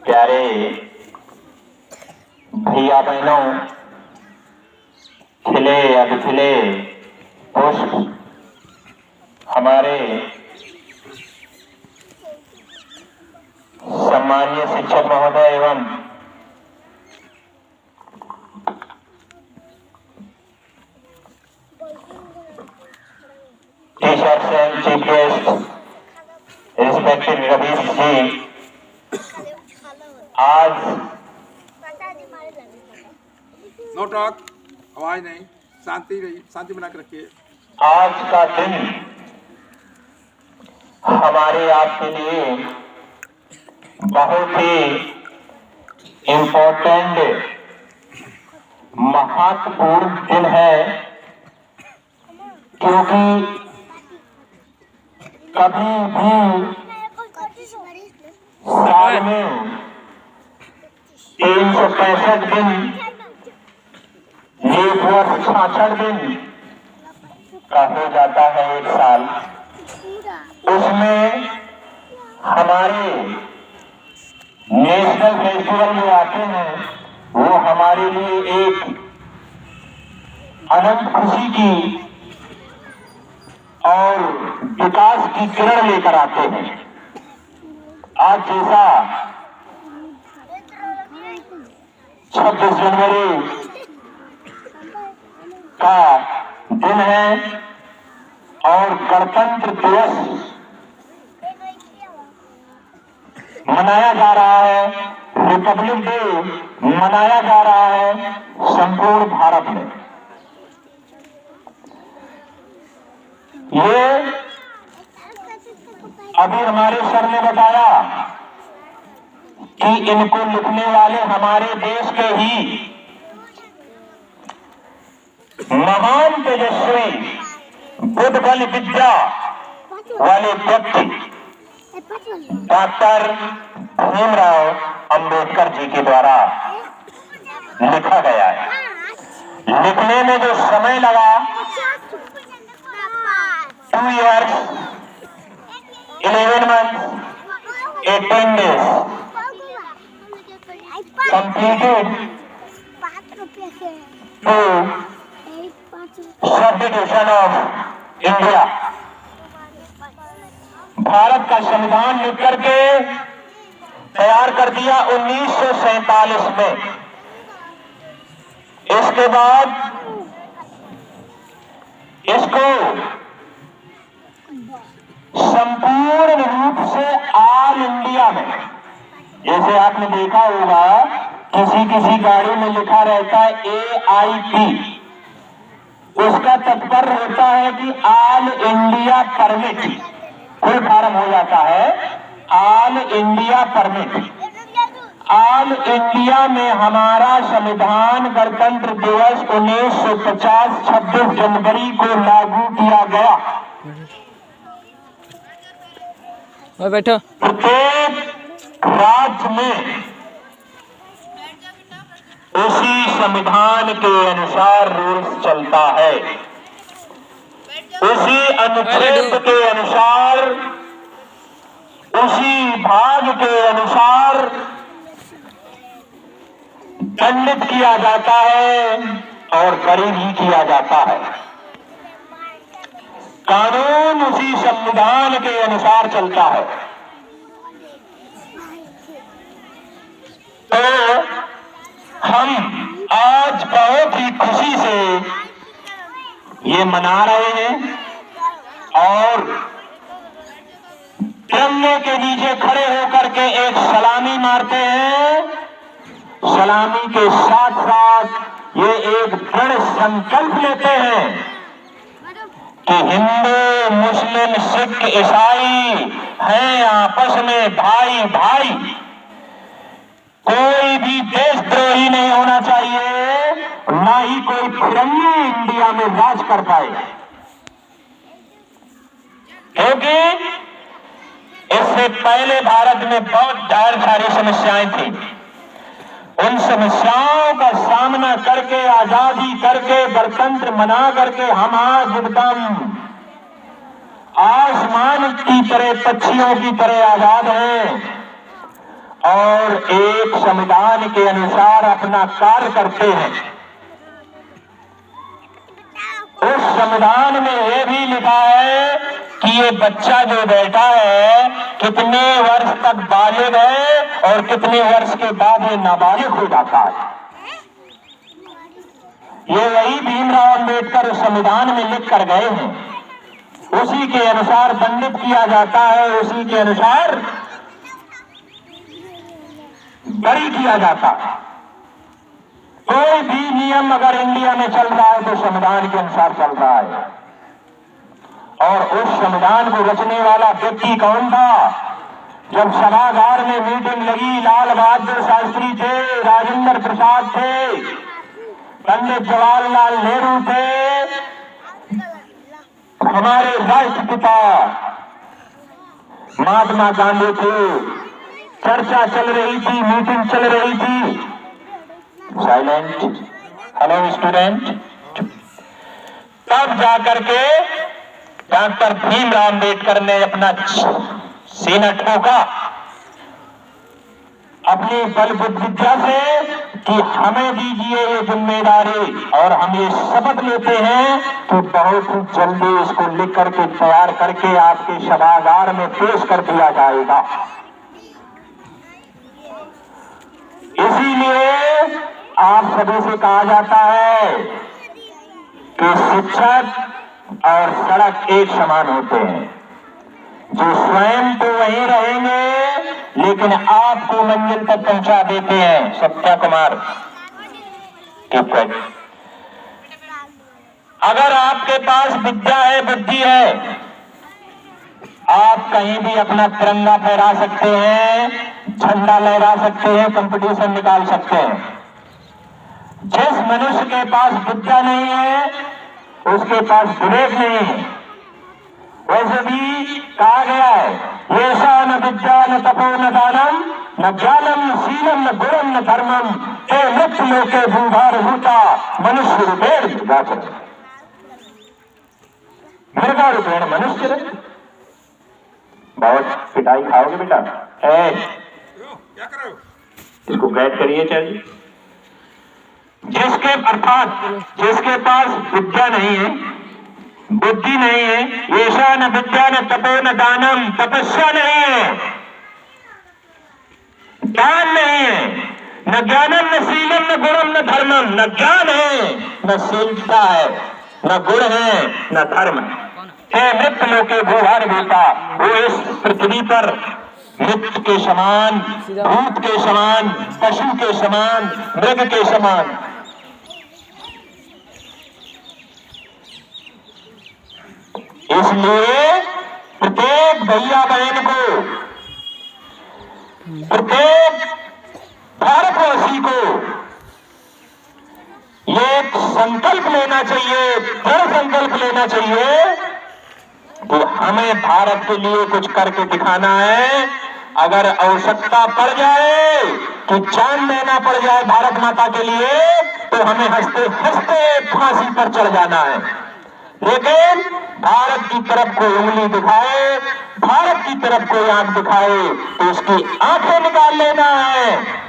प्यारे भैया बहनों, खिले अब खिले पुष्प हमारे सम्मानीय शिक्षक महोदय एवं teachers and chief guest respected Ravish ji, आज नो टॉक, आवाज नहीं, शांति रही, शांति बना के रखिए। आज का दिन हमारे आपके लिए बहुत ही इम्पोर्टेंट महत्वपूर्ण दिन है, क्योंकि कभी भी साल में 365 दिन, एक वर्ष 66 दिन का हो जाता है एक साल। उसमें हमारे नेशनल फेस्टिवल जो आते हैं वो हमारे लिए एक अनंत खुशी की और विकास की किरण लेकर आते हैं। आज जैसा 26 जनवरी का दिन है और गणतंत्र दिवस मनाया जा रहा है, रिपब्लिक डे मनाया जा रहा है संपूर्ण भारत में। ये अभी हमारे सर ने बताया कि इनको लिखने वाले हमारे देश के ही महान तेजस्वी बुद्ध बल विद्या वाले व्यक्ति डॉक्टर भीमराव अंबेडकर जी के द्वारा लिखा गया है। लिखने में जो समय लगा 2 years 11 months 18 days completed to substitution of India। Bharat का संविधान लिख करके तैयार कर दिया 1947 में। इसके बाद इसको संपूर्ण रूप से ऑल इंडिया में, जैसे आपने देखा होगा किसी गाड़ी में लिखा रहता है AIP, उसका तात्पर्य होता है कि all India permit, full form हो जाता है all India permit. All India में हमारा संविधान गणतंत्र दिवस 1950 26 जनवरी को लागू किया गया। बैठो। प्रत्येक राज्य में उसी संविधान के अनुसार रूल्स चलता है, उसी अनुच्छेद के अनुसार, उसी भाग के अनुसार दंडित किया जाता है और करीब ही किया जाता है। कानून उसी संविधान के अनुसार चलता है। तो हम आज बहुत ही खुशी से ये मना रहे हैं और तिरंगे के नीचे खड़े होकर के एक सलामी मारते हैं। सलामी के साथ साथ ये एक दृढ़ संकल्प लेते हैं कि हिंदू मुस्लिम सिख ईसाई हैं आपस में भाई भाई, कोई भी देशद्रोही नहीं होना चाहिए, ना ही कोई फिरंगी इंडिया में राज कर पाए। क्योंकि इससे पहले भारत में बहुत ढेर सारी समस्याएं थी। उन समस्याओं का सामना करके, आजादी करके, गणतंत्र मना करके हम आज एकदम आसमान की तरह, पक्षियों की तरह आजाद हैं और एक संविधान के अनुसार अपना कार्य करते हैं। उस संविधान में यह भी लिखा है कि ये बच्चा जो बैठा है कितने वर्ष तक बालिग है और कितने वर्ष के बाद ये नाबालिग हो जाता है। ये वही भीमराव अंबेडकर उस संविधान में लिख कर गए हैं, उसी के अनुसार दंडित किया जाता है, उसी के अनुसार बरी किया जाता है। कोई भी नियम अगर इंडिया में चल रहा है तो संविधान के अनुसार चल रहा है। और उस संविधान को रचने वाला व्यक्ति कौन था? जब सभागार में मीटिंग लगी, लाल बहादुर शास्त्री थे, राजेंद्र प्रसाद थे, पंडित जवाहरलाल नेहरू थे, हमारे राष्ट्रपिता महात्मा गांधी थे। चर्चा चल रही थी, मीटिंग चल रही थी। साइलेंट। Hello student. तब जाकर के डॉक्टर भीमराव अंबेडकर ने अपना सीना ठोका अपनी बल विद्या से कि हमें दीजिए ये जिम्मेदारी, और हम ये शपथ लेते हैं कि बहुत ही जल्दी इसको लिख करके तैयार करके आपके सभागार में पेश कर दिया जाएगा। इसीलिए आप सभी से कहा जाता है कि शिक्षक और सड़क एक समान होते हैं, जो स्वयं तो वहीं रहेंगे लेकिन आपको मंजिल तक पहुंचा देते हैं। सत्या कुमार, अगर आपके पास विद्या है, बुद्धि है, आप कहीं भी अपना तिरंगा फहरा सकते हैं, झंडा लहरा सकते हैं, कंपटीशन निकाल सकते हैं। जिस मनुष्य के पास विद्या नहीं है उसके पास विवेक नहीं है। वैसे भी कहा गया है, येषा न विद्या न तपो न दानम न ज्ञानम न शीलम न गुणम न धर्मम ते मुक्त लोके भूभार भूता मनुष्य रूपेण मृगाचर। मृगा रूपेण मनुष्य। बहुत पिटाई खाओगे बेटा। क्या कर रहे हो? इसको गाइड करिए। चाहिए जिसके अर्थात जिसके पास विद्या नहीं है, बुद्धि नहीं है, येषा न विद्या न तपो न दानम, तपस्या नहीं है, दान नहीं है, न ज्ञानम न शीलम न गुणम न धर्मम, न ज्ञान है न शीलता है, न गुण है न धर्म है। मृत लोके भूभार भूता, वो इस पृथ्वी पर मृत के समान, भूत के समान, पशु के समान, मृग के समान। इसलिए प्रत्येक भैया बहन को, प्रत्येक भारतवासी को ये संकल्प लेना चाहिए, दृढ़ संकल्प लेना चाहिए कि हमें भारत के लिए कुछ करके दिखाना है। अगर आवश्यकता पड़ जाए कि जान देना पड़ जाए भारत माता के लिए, तो हमें हंसते हंसते फांसी पर चढ़ जाना है। लेकिन भारत की तरफ कोई उंगली दिखाए, भारत की तरफ कोई आंख दिखाए तो उसकी आंखें निकाल लेना है।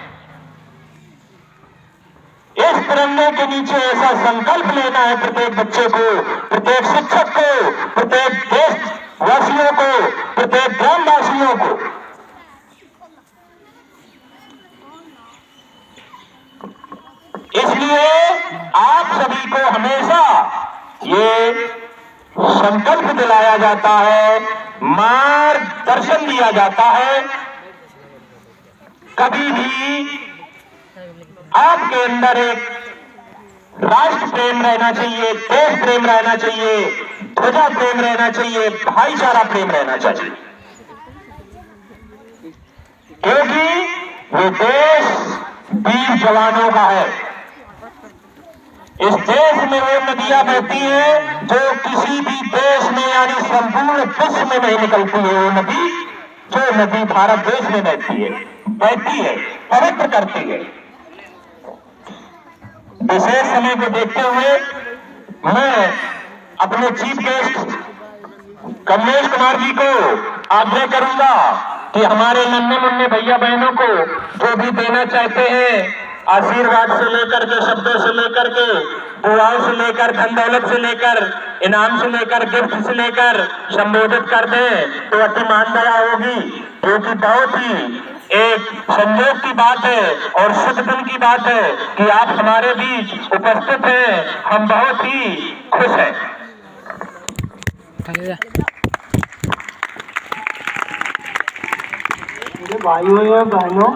इस तिरंगे के नीचे ऐसा संकल्प लेना है प्रत्येक बच्चे को, प्रत्येक शिक्षक को, प्रत्येक देशवासियों को, प्रत्येक ग्रामवासियों को। इसलिए आप सभी को हमेशा ये संकल्प दिलाया जाता है, मार्गदर्शन दिया जाता है, कभी भी आपके अंदर एक राष्ट्र प्रेम रहना चाहिए, देश प्रेम रहना चाहिए, ध्वजा प्रेम रहना चाहिए, भाईचारा प्रेम रहना चाहिए। क्योंकि ये देश वीर जवानों का है। इस देश में वो नदियां बहती हैं जो किसी भी देश में यानी संपूर्ण विश्व में नहीं निकलती है। वो नदी, जो नदी भारत देश में बहती है, पवित्र करती है। विशेष समय को देखते हुए मैं अपने चीफ गेस्ट कमलेश कुमार जी को आग्रह करूंगा कि हमारे नन्हे मुन्ने भैया बहनों को जो भी देना चाहते हैं, आशीर्वाद से लेकर के, शब्दों से लेकर के, दुआओं से लेकर, धन दौलत से लेकर, इनाम से लेकर, गिफ्ट से लेकर संबोधित कर दें तो अति मान दया होगी, क्योंकि बहुत ही एक संयोग की बात है और शुभ दिन की बात है कि आप हमारे बीच उपस्थित हैं। हम बहुत ही खुश हैं। भाइयों और बहनों,